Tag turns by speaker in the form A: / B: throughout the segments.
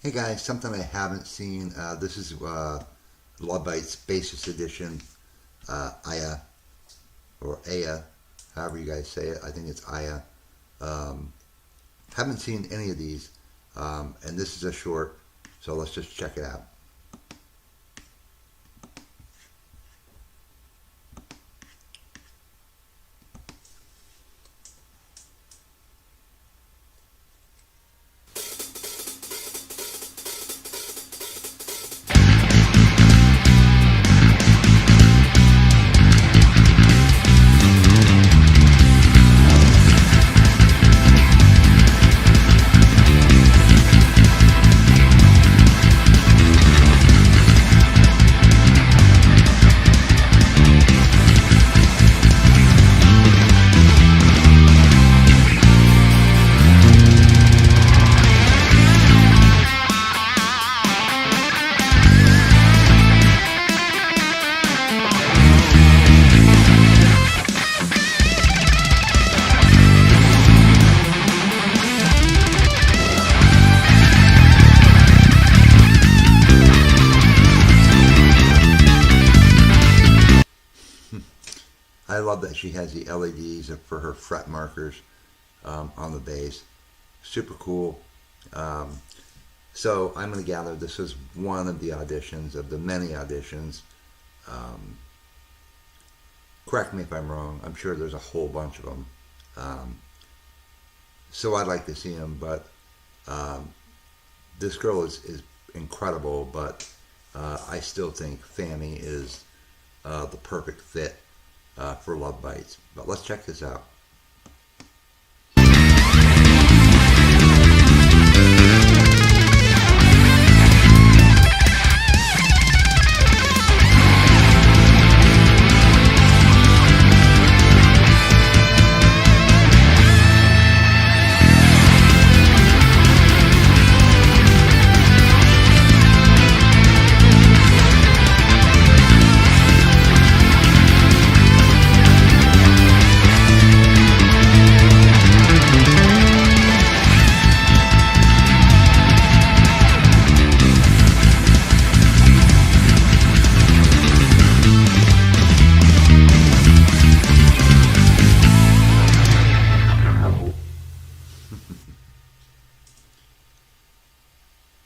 A: Hey guys, something I haven't seen. This is Lovebites Bassist Edition, Aya, or Aya, however you guys say it. I think it's Aya. Um, haven't seen any of these, and this is a short, so let's just check it out. I love that she has the LEDs for her fret markers on the bass. Super cool. Um, so I'm going to gather this is one of the auditions, of the many auditions. Um, Correct me if I'm wrong. I'm sure there's a whole bunch of them. Um, so I'd like to see them, but um, this girl is incredible, but I still think Fammy is the perfect fit for Lovebites. But let's check this out.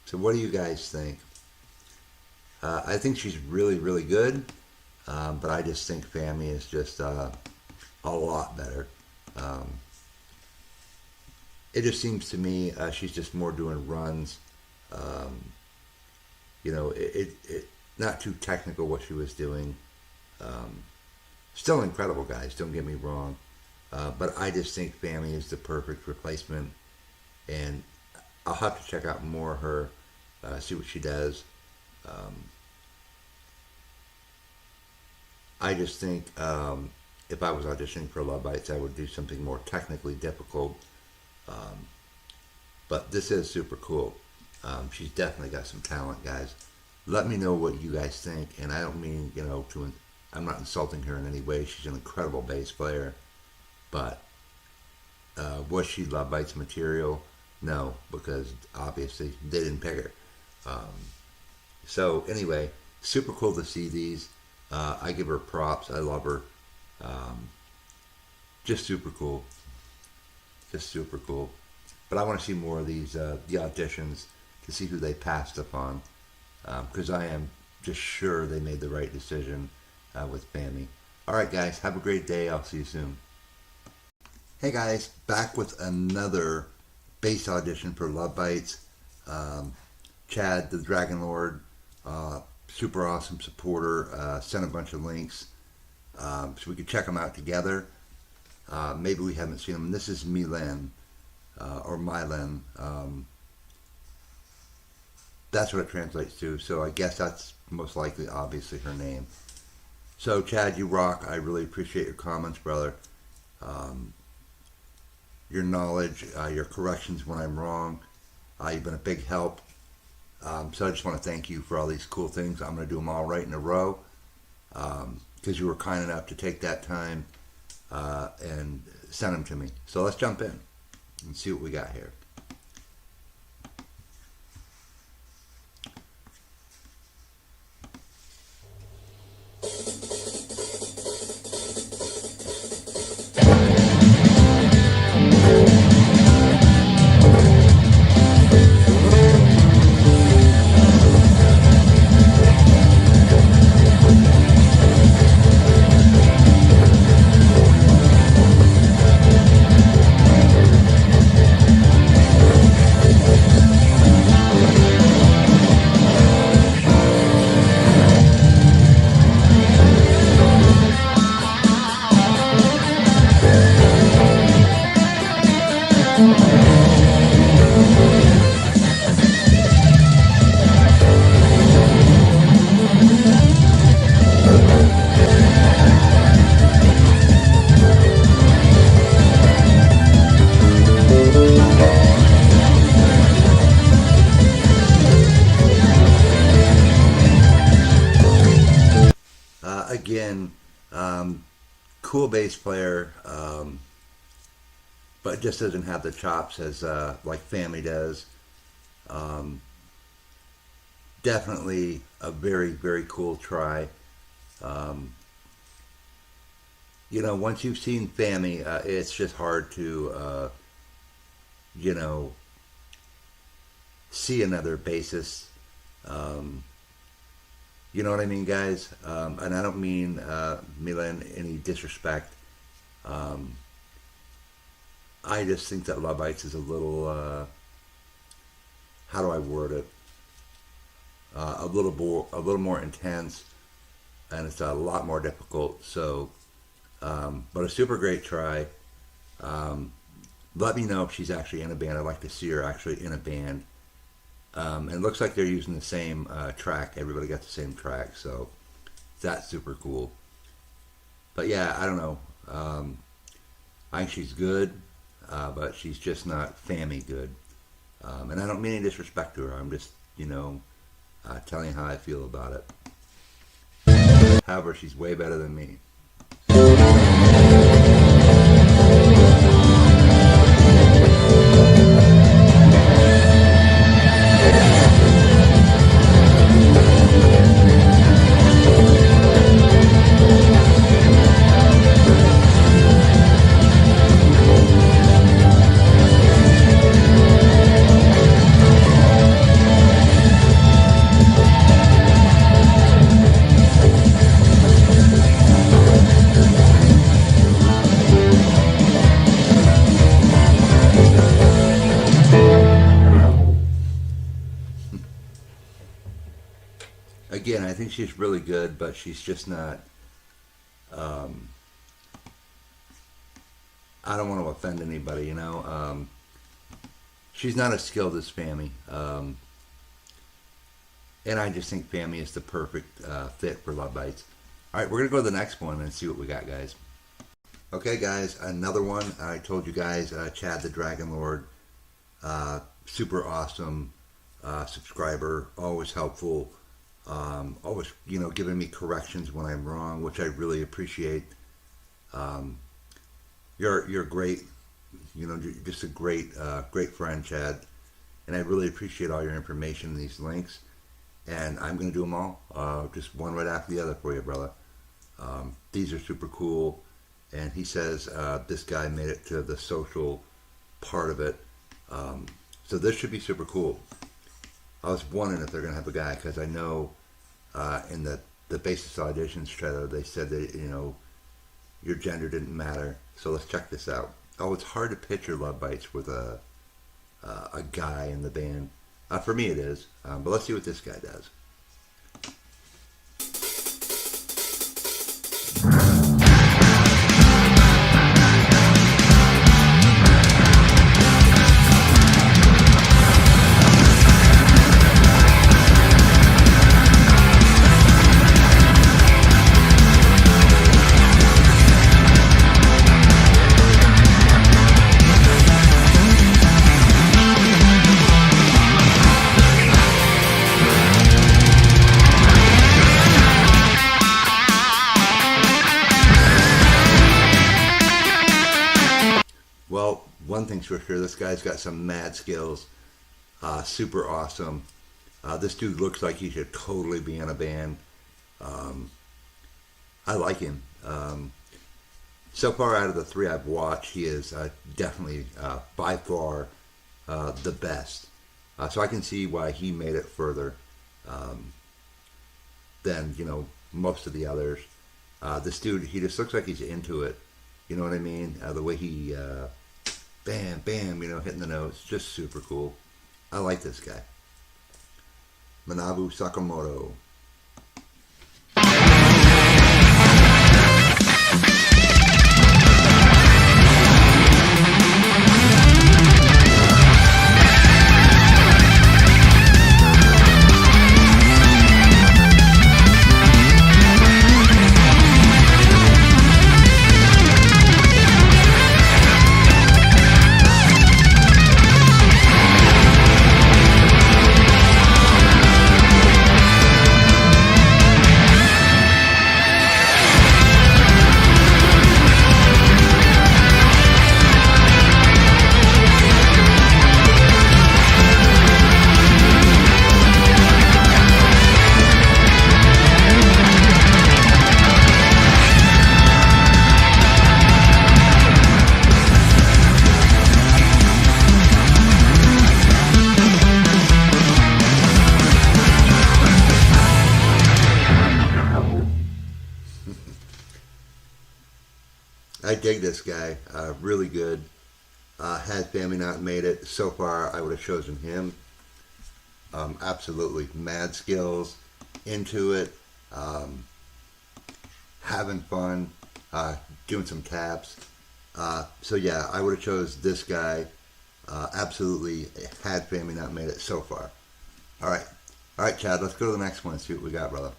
A: So what do you guys think? I think she's really, really good, but I just think Fammy is just a lot better. Um, it just seems to me she's just more doing runs. Um, it not too technical what she was doing. Um, Still incredible, guys. Don't get me wrong, but I just think Fammy is the perfect replacement, and I'll have to check out more of her, see what she does. Um, I just think if I was auditioning for Lovebites, I would do something more technically difficult. Um, but this is super cool. She's definitely got some talent, guys. Let me know what you guys think, and I don't mean I'm not insulting her in any way. She's an incredible bass player, but was she Lovebites material? No, because obviously they didn't pick her. Um, so anyway, super cool to see these. I give her props. I love her. Um, just super cool. Just super cool. But I want to see more of these, the auditions, to see who they passed upon. Because I am just sure they made the right decision with Fammy. Alright guys, have a great day. I'll see you soon. Hey guys, back with another bass audition for Lovebites. Chad, the Dragon Lord, super awesome supporter, sent a bunch of links so we could check them out together. Maybe we haven't seen them. This is Milan, or Milan. That's what it translates to, so I guess that's most likely, obviously, her name. So, Chad, you rock. I really appreciate your comments, brother. Um, your knowledge, your corrections when I'm wrong. You've been a big help. So I just want to thank you for all these cool things. I'm going to do them all right in a row because you were kind enough to take that time and send them to me. So let's jump in and see what we got here. again, cool bass player, but just doesn't have the chops as like Family does. Definitely a very, very cool try. You know, once you've seen Family, it's just hard to, you know, see another bassist. You know what I mean, guys? And I don't mean Mila in any disrespect. I just think that Lovebites is a little, how do I word it? A little more intense, and it's a lot more difficult. So, but a super great try. Let me know if she's actually in a band. I'd like to see her actually in a band. And it looks like they're using the same track. Everybody got the same track, so that's super cool. But yeah, I don't know. I think she's good, but she's just not Family good. And I don't mean any disrespect to her. I'm just, you know, telling you how I feel about it. However, she's way better than me. Again, I think she's really good, but she's just not, I don't want to offend anybody, you know. She's not as skilled as Family. And I just think Family is the perfect fit for Lovebites. Alright, we're going to go to the next one and see what we got, guys. Okay, guys, another one. I told you guys, Chad the Dragon Lord, super awesome subscriber, always helpful. Always, you know, giving me corrections when I'm wrong, which I really appreciate. You're great, you know, you're just a great friend, Chad, and I really appreciate all your information and these links. And I'm gonna do them all, just one right after the other for you, brother. These are super cool, and he says this guy made it to the social part of it, so this should be super cool. I was wondering if they're going to have a guy, because I know in the Bassist Auditions trailer they said that, you know, your gender didn't matter. So let's check this out. Oh, it's hard to picture Lovebites with a guy in the band. For me it is, but let's see what this guy does. Well, one thing's for sure, this guy's got some mad skills. Super awesome. This dude looks like he should totally be in a band. I like him. So far out of the three I've watched, he is definitely by far the best. So I can see why he made it further than, you know, most of the others. This dude, he just looks like he's into it. You know what I mean? The way he, bam, bam, you know, hitting the notes. Just super cool. I like this guy. Manabu Sakamoto. I dig this guy. Really good. Had Family not made it so far, I would have chosen him. Absolutely mad skills, into it, having fun, doing some taps. So yeah, I would have chose this guy. Absolutely had Family not made it so far. All right, Chad. Let's go to the next one and see what we got, brother.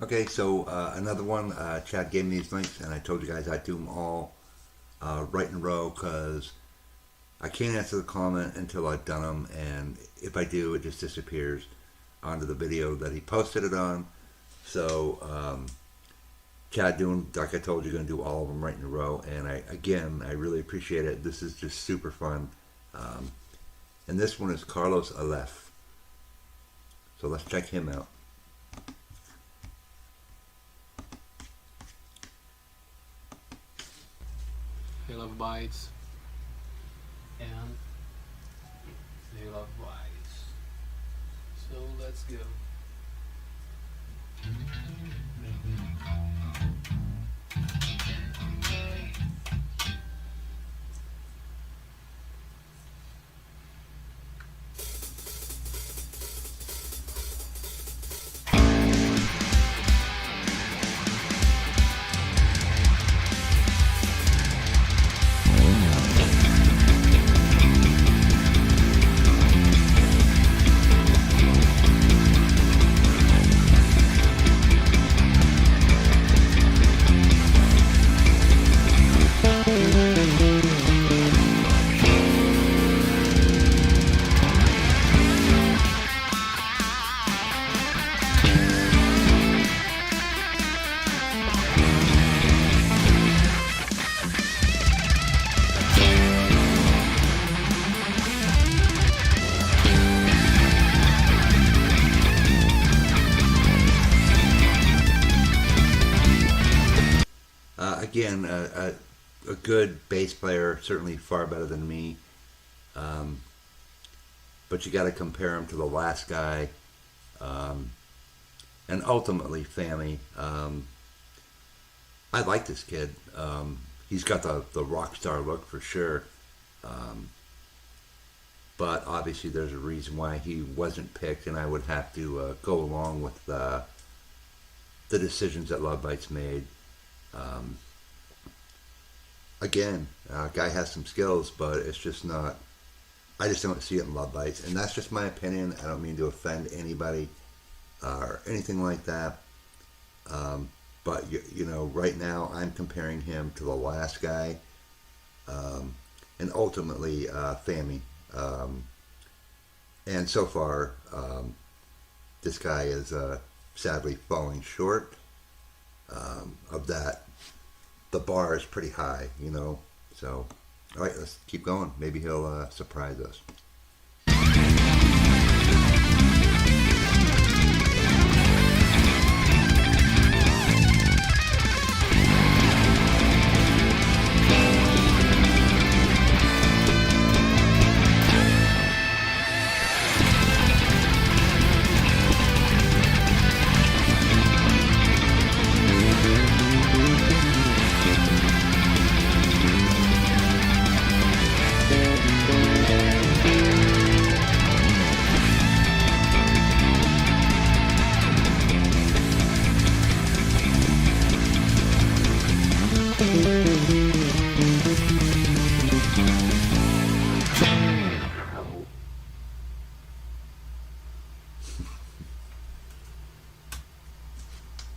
A: Okay, so another one. Chad gave me these links, and I told you guys I'd do them all right in a row because I can't answer the comment until I've done them, and if I do, it just disappears onto the video that he posted it on. So, Chad, doing like I told you, going to do all of them right in a row, and I really appreciate it. This is just super fun, and this one is Carlos Aleph. So let's check him out.
B: Hey Lovebites and hey Lovebites. So let's go.
A: Again, a good bass player, certainly far better than me. But you got to compare him to the last guy, and ultimately Family. I like this kid. He's got the rock star look for sure. But obviously there's a reason why he wasn't picked, and I would have to go along with the decisions that Lovebites made. Again, guy has some skills, but it's just not. I just don't see it in Lovebites, and that's just my opinion. I don't mean to offend anybody or anything like that. But you know, right now I'm comparing him to the last guy, and ultimately Family. And so far, this guy is sadly falling short of that. The bar is pretty high, you know. So, all right, let's keep going. Maybe he'll surprise us.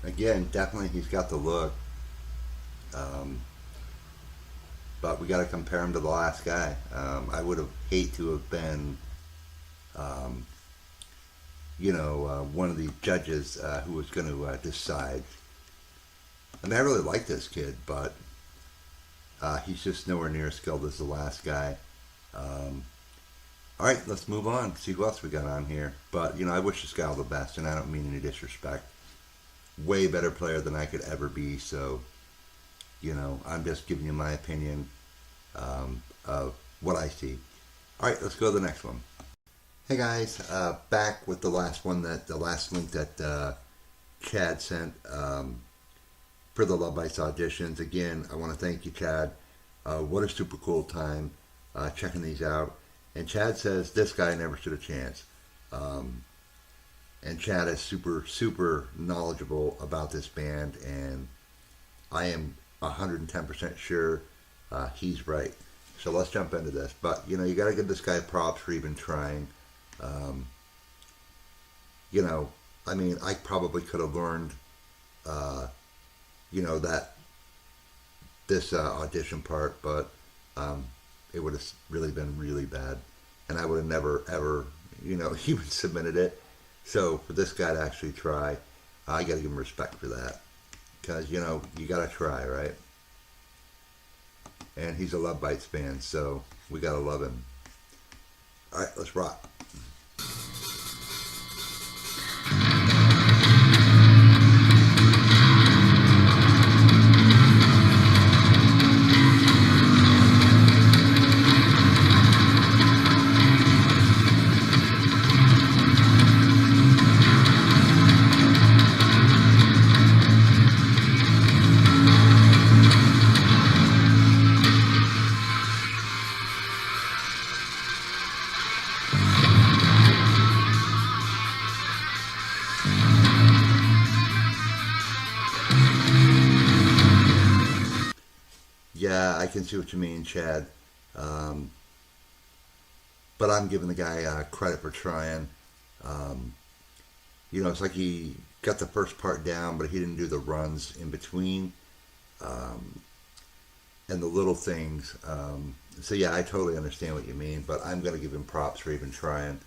A: Again, definitely he's got the look, but we got to compare him to the last guy. I would have hate to have been, one of the judges who was going to decide. I mean, I really like this kid, but he's just nowhere near as skilled as the last guy. All right, let's move on. See who else we got on here. But I wish this guy all the best, and I don't mean any disrespect. Way better player than I could ever be, so I'm just giving you my opinion of what I see. All right, let's go to the next one. Hey guys, back with the last link that Chad sent. for the Lovebites auditions. Again, I want to thank you, Chad. What a super cool time checking these out. And Chad says this guy never stood a chance. And Chad is super, super knowledgeable about this band, and I am 110% sure he's right. So let's jump into this. But, you know, you got to give this guy props for even trying. You know, I mean, I probably could have learned, you know, this audition part, but it would have really been really bad. And I would have never, ever, you know, even submitted it. So for this guy to actually try, I got to give him respect for that. Because, you know, you got to try, right? And he's a Lovebites fan, so we got to love him. All right, let's rock. Yeah, I can see what you mean, Chad. But I'm giving the guy credit for trying. You know, it's like he got the first part down, but he didn't do the runs in between and the little things. So yeah, I totally understand what you mean, but I'm going to give him props for even trying.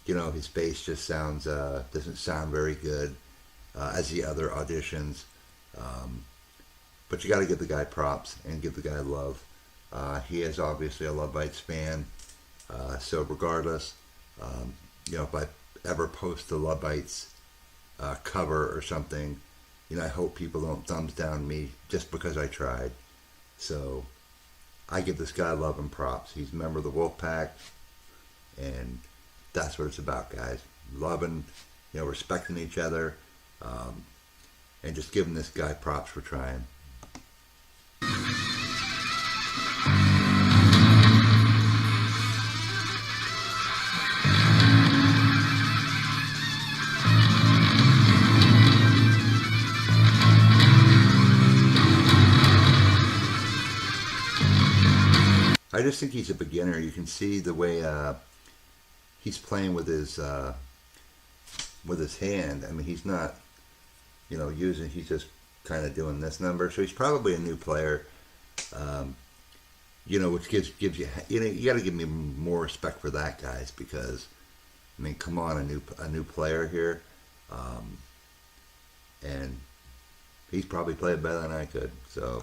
A: You know, his bass just sounds doesn't sound very good as the other auditions. But you got to give the guy props and give the guy love. He is obviously a Lovebites fan. So regardless, you know, if I ever post the Lovebites cover or something, you know, I hope people don't thumbs down me just because I tried. So I give this guy love and props. He's a member of the Wolfpack, and that's what it's about, guys. Loving, you know, respecting each other, and just giving this guy props for trying. I just think he's a beginner. You can see the way he's playing with his hand. I mean, he's not, you know, using. He's just kind of doing this number. So he's probably a new player. You know, which gives you, you know, you got to give me more respect for that, guys, because I mean, come on, a new player here, and he's probably played better than I could. So.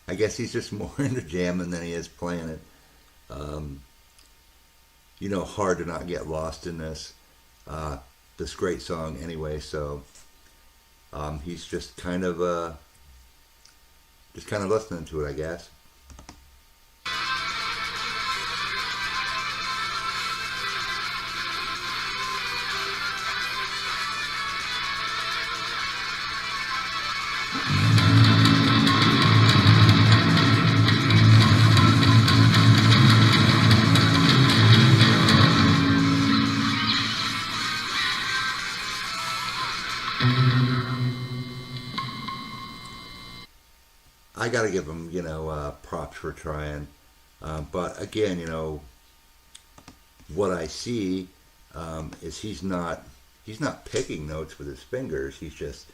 A: I guess he's just more into jamming than he is playing it. You know, hard to not get lost in this great song anyway. So he's just kind of listening to it, I guess. I got to give him, you know, props for trying. But again, you know, what I see is he's not picking notes with his fingers. He's just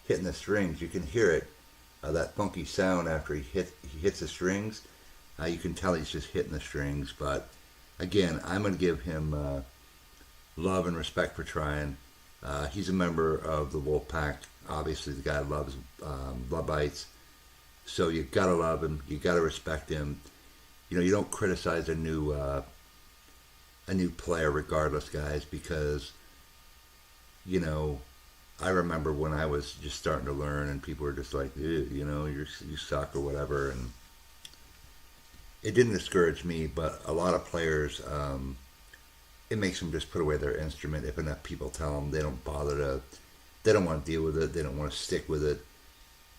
A: hitting the strings. You can hear it, that funky sound after he hits the strings. You can tell he's just hitting the strings. But again, I'm going to give him love and respect for trying. He's a member of the Wolfpack. Obviously, the guy loves Lovebites. So you gotta love him. You gotta respect him. You know, you don't criticize a new player, regardless, guys, because you know, I remember when I was just starting to learn, and people were just like, "Ew, you know, you suck or whatever," and it didn't discourage me. But a lot of players, it makes them just put away their instrument if enough people tell them. They don't want to deal with it. They don't want to stick with it.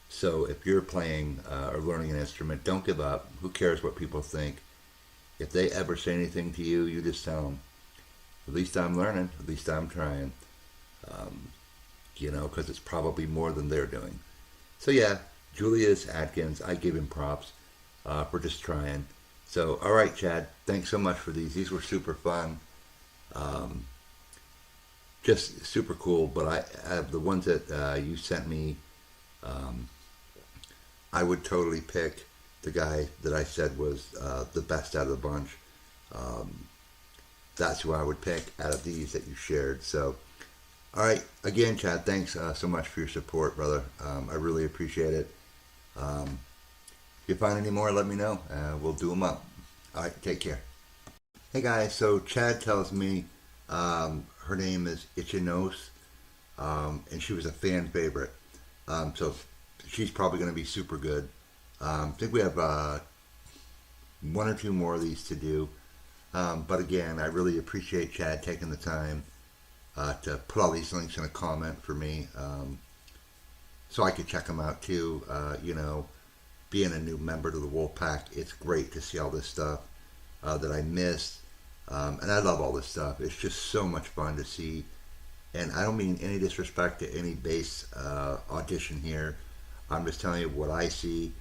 A: So if you're playing or learning an instrument, don't give up. Who cares what people think? If they ever say anything to you, you just tell them, at least I'm learning, at least I'm trying. You know, because it's probably more than they're doing. So yeah, Julius Atkins, I give him props for just trying. So, all right, Chad, thanks so much for these. These were super fun. Just super cool. But the ones that you sent me, I would totally pick the guy that I said was the best out of the bunch. That's who I would pick out of these that you shared. So, all right, again, Chad, thanks so much for your support, brother. I really appreciate it. If you find any more, let me know. We'll do them up. All right, take care. Hey guys, so Chad tells me her name is Ichinos, and she was a fan favorite. So she's probably going to be super good. I think we have one or two more of these to do. But again, I really appreciate Chad taking the time to put all these links in a comment for me, so I could check them out too. You know, being a new member to the Wolfpack, it's great to see all this stuff that I missed, and I love all this stuff. It's just so much fun to see, and I don't mean any disrespect to any bass audition here. I'm just telling you what I see.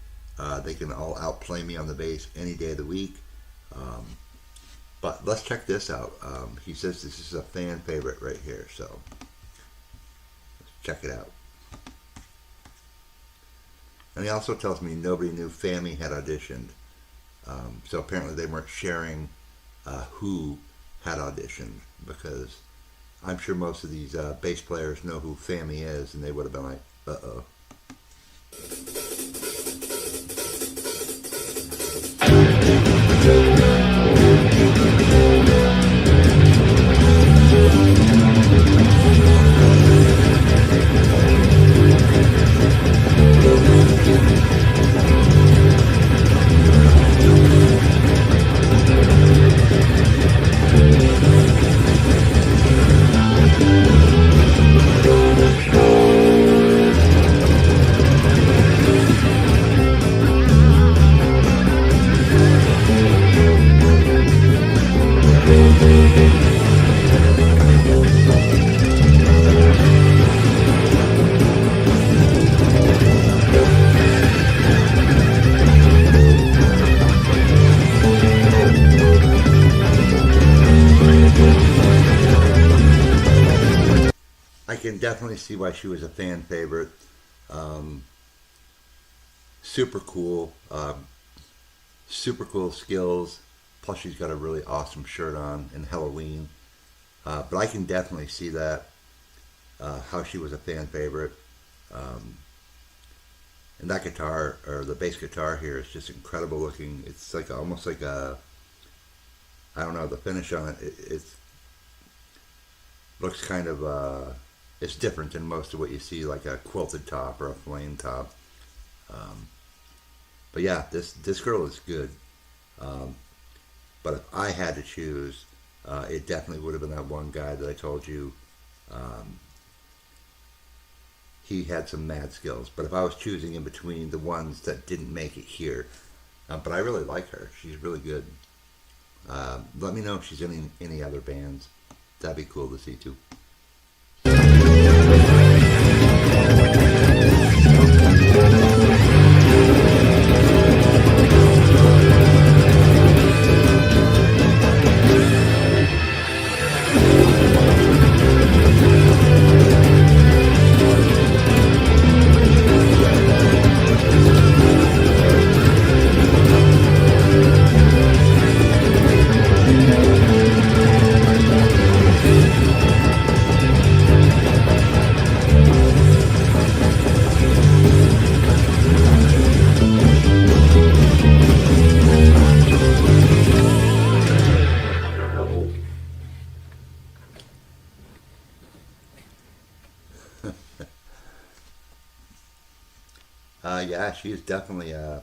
A: They can all outplay me on the bass any day of the week. But let's check this out. He says this is a fan favorite right here, so let's check it out. And he also tells me nobody knew Fammy had auditioned. So apparently they weren't sharing who had auditioned, because I'm sure most of these bass players know who Fammy is, and they would have been like, uh-oh. I can definitely see why she was a fan favorite. Super cool. Super cool skills. Plus she's got a really awesome shirt on in Halloween. But I can definitely see that, how she was a fan favorite. And that guitar, or the bass guitar here, is just incredible looking. It's like almost like a, I don't know, the finish on it, it looks kind of, it's different than most of what you see, like a quilted top or a flame top. But yeah, this girl is good. But if I had to choose, it definitely would have been that one guy that I told you. He had some mad skills. But if I was choosing in between the ones that didn't make it here, but I really like her. She's really good. Let me know if she's in any other bands. That'd be cool to see too. Yeah, she's definitely a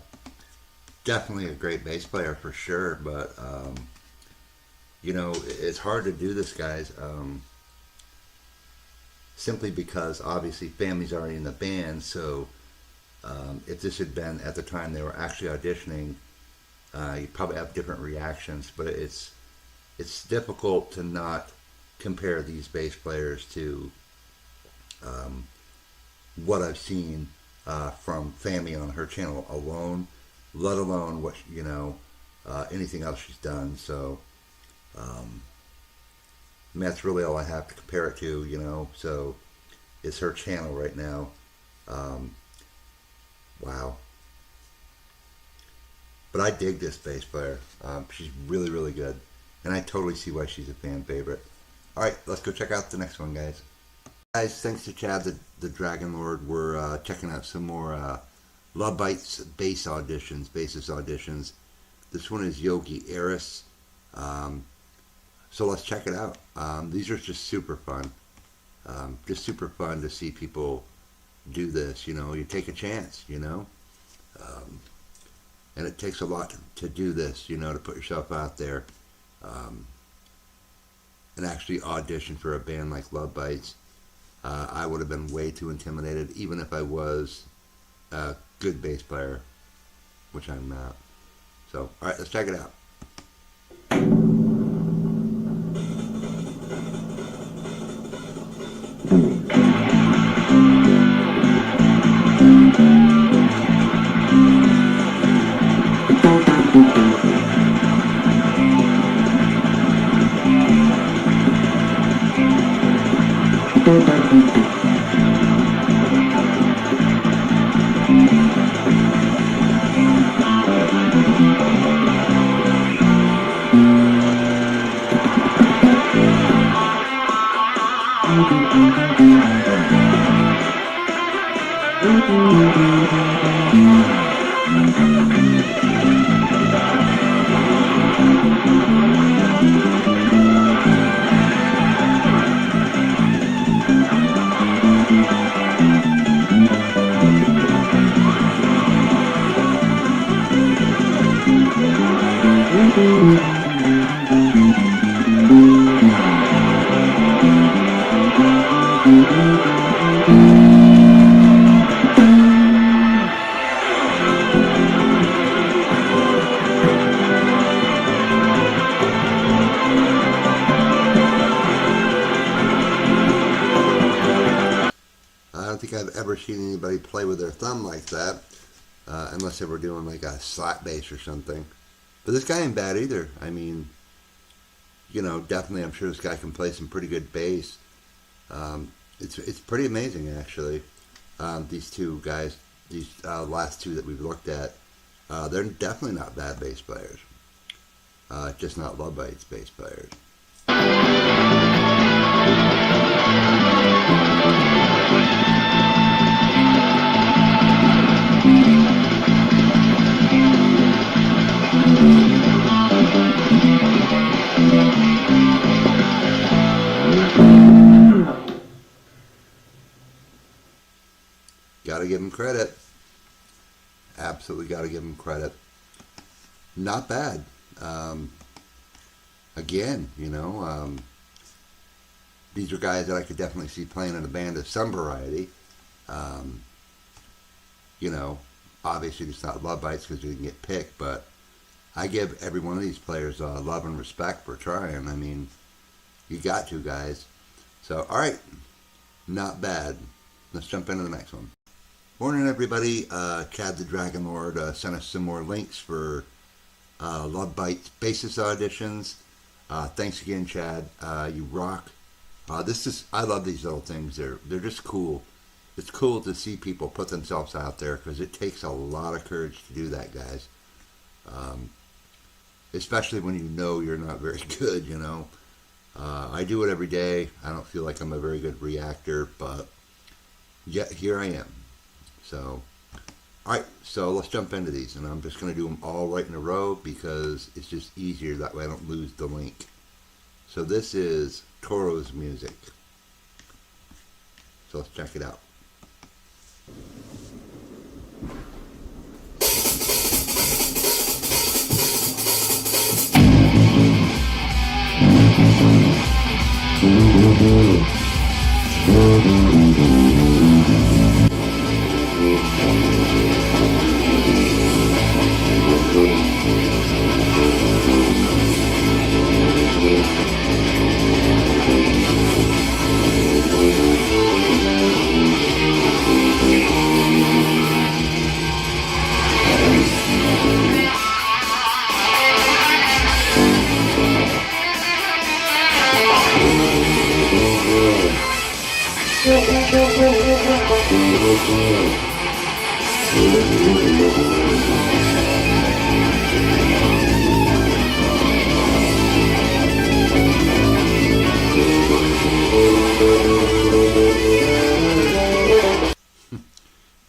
A: great bass player for sure. But it's hard to do this, guys. Simply because obviously family's already in the band. So if this had been at the time they were actually auditioning, you'd probably have different reactions. But it's difficult to not compare these bass players to what I've seen from Fammy on her channel alone, let alone what anything else she's done. So that's really all I have to compare it to. So it's her channel right now. Wow. But I dig this bass player. She's really, really good. And I totally see why she's a fan favorite. Alright, let's go check out the next one, guys. Guys, thanks to Chad the Dragon Lord, we're checking out some more Lovebites bassist auditions. This one is Yogi Eris. So let's check it out. These are just super fun. Just super fun to see people do this. You take a chance, and it takes a lot to do this, to put yourself out there and actually audition for a band like Lovebites. I would have been way too intimidated, even if I was a good bass player, which I'm not. So, alright, let's check it out. I don't think I've ever seen anybody play with their thumb like that, unless they were doing like a slap bass or something. But this guy ain't bad either. I mean, definitely I'm sure this guy can play some pretty good bass. It's pretty amazing, actually. These two guys, these last two that we've looked at, they're definitely not bad bass players. Just not Lovebites bass players. Gotta give him credit. Absolutely gotta give him credit. Not bad. Again, these are guys that I could definitely see playing in a band of some variety. Obviously it's not Lovebites because we didn't get picked, but I give every one of these players love and respect for trying. I mean, you got to, guys. So, alright. Not bad. Let's jump into the next one. Morning, everybody. Chad the Dragon Lord sent us some more links for Lovebites bassist auditions. Thanks again, Chad. You rock. I love these little things. They're just cool. It's cool to see people put themselves out there because it takes a lot of courage to do that, guys. Especially when you're not very good, I do it every day. I don't feel like I'm a very good reactor, but yet here I am. So, alright, so let's jump into these, and I'm just going to do them all right in a row because it's just easier, that way I don't lose the link. So this is Toro's music. So let's check it out.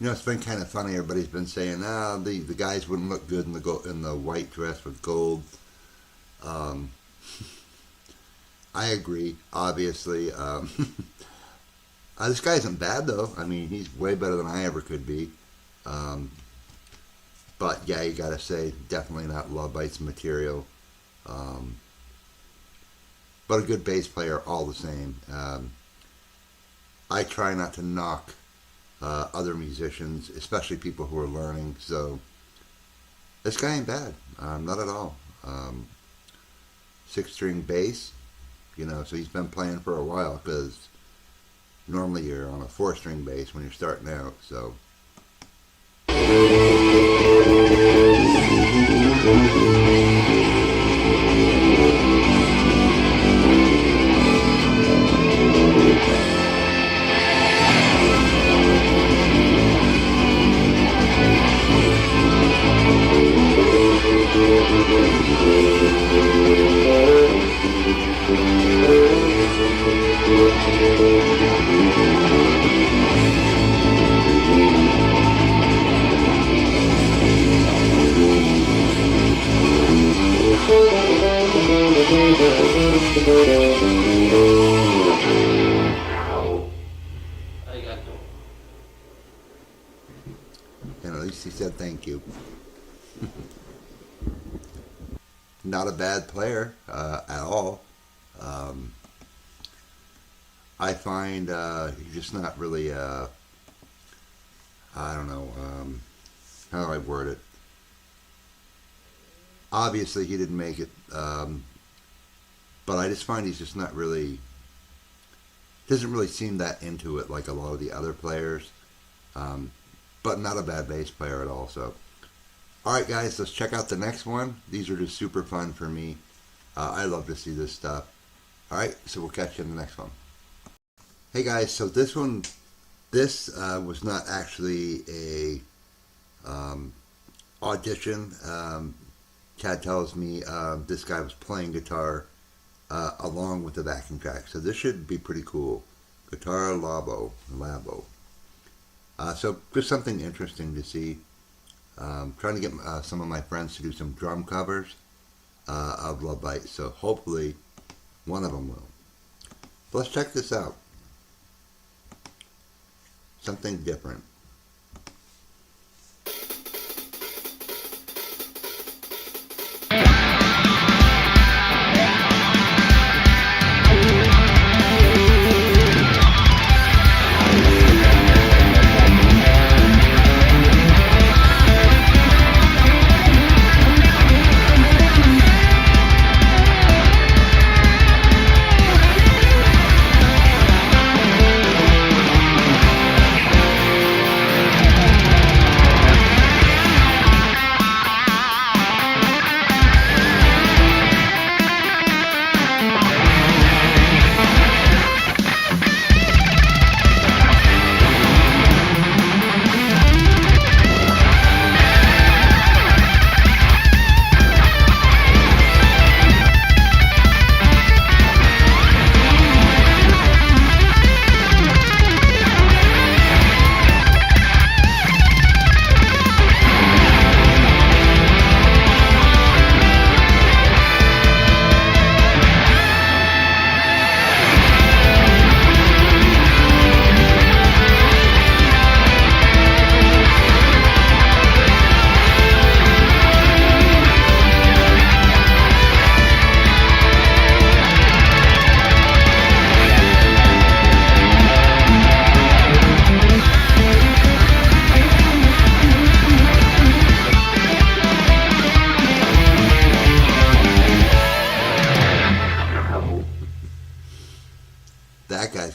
A: You know, it's been kind of funny. Everybody's been saying, the guys wouldn't look good in the white dress with gold. I agree, obviously. This guy isn't bad, though. I mean, he's way better than I ever could be. But, yeah, you gotta say, definitely not Lovebites material. But a good bass player all the same. I try not to knock other musicians, especially people who are learning. So, this guy ain't bad. Not at all. 6-string bass. You know, so he's been playing for a while, because normally you're on a 4-string bass when you're starting out, so. And at least he said thank you. Not a bad player at all. I find he's just not really, I don't know, how do I word it? Obviously he didn't make it, but I just find he's just not really, doesn't really seem that into it like a lot of the other players. But not a bad bass player at all. So, alright guys, let's check out the next one. These are just super fun for me. I love to see this stuff. Alright, so we'll catch you in the next one. Hey guys, so this one, this was not actually a audition. Chad tells me this guy was playing guitar along with the backing track. So this should be pretty cool. Guitar Labo. So just something interesting to see. Trying to get some of my friends to do some drum covers of Lovebites. So hopefully one of them will. But let's check this out. Something different.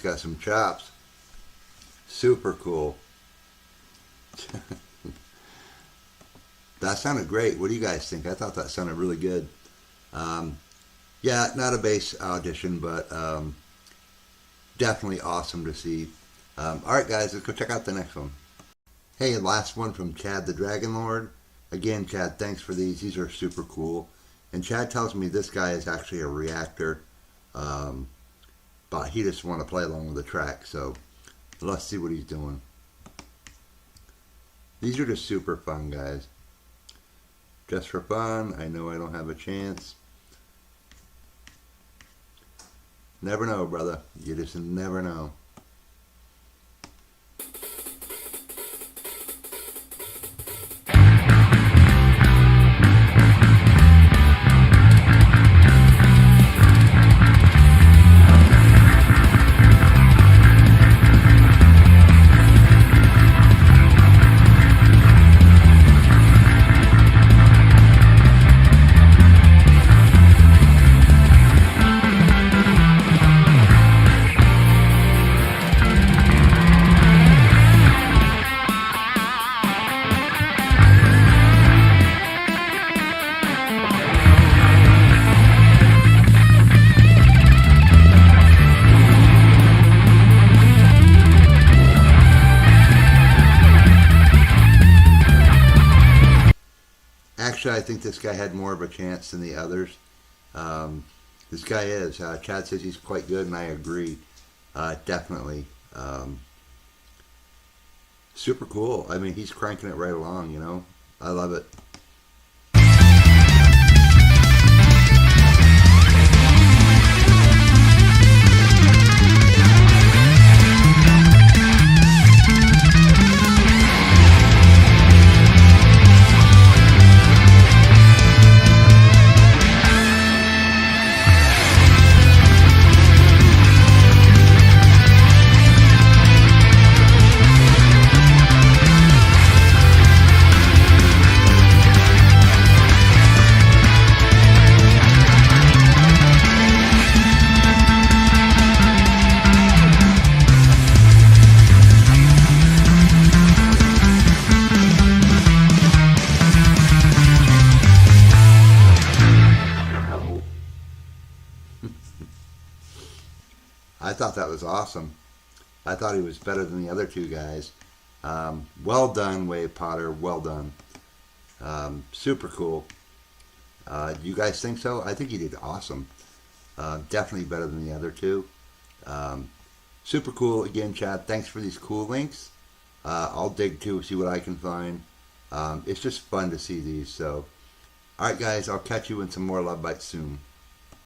A: guy's got some chops. Super cool. That sounded great. What do you guys think? I thought that sounded really good. Yeah, not a bass audition, but definitely awesome to see. Alright guys, let's go check out the next one. Hey, last one from Chad the Dragon Lord. Again, Chad, thanks for these. These are super cool. And Chad tells me this guy is actually a reactor. But he just want to play along with the track, so let's see what he's doing. These are just super fun, guys. Just for fun. I know I don't have a chance. Never know, brother. You just never know. Actually, I think this guy had more of a chance than the others. This guy is. Chad says he's quite good, and I agree. Definitely. Super cool. I mean, he's cranking it right along, you know. I love it. I thought that was awesome. I thought he was better than the other two guys. Well done, Wave Potter. Well done. Super cool. You guys think so? I think he did awesome. Definitely better than the other two. Super cool. Again, Chad, thanks for these cool links. I'll dig too, see what I can find. It's just fun to see these. So, alright guys, I'll catch you in some more Lovebites soon.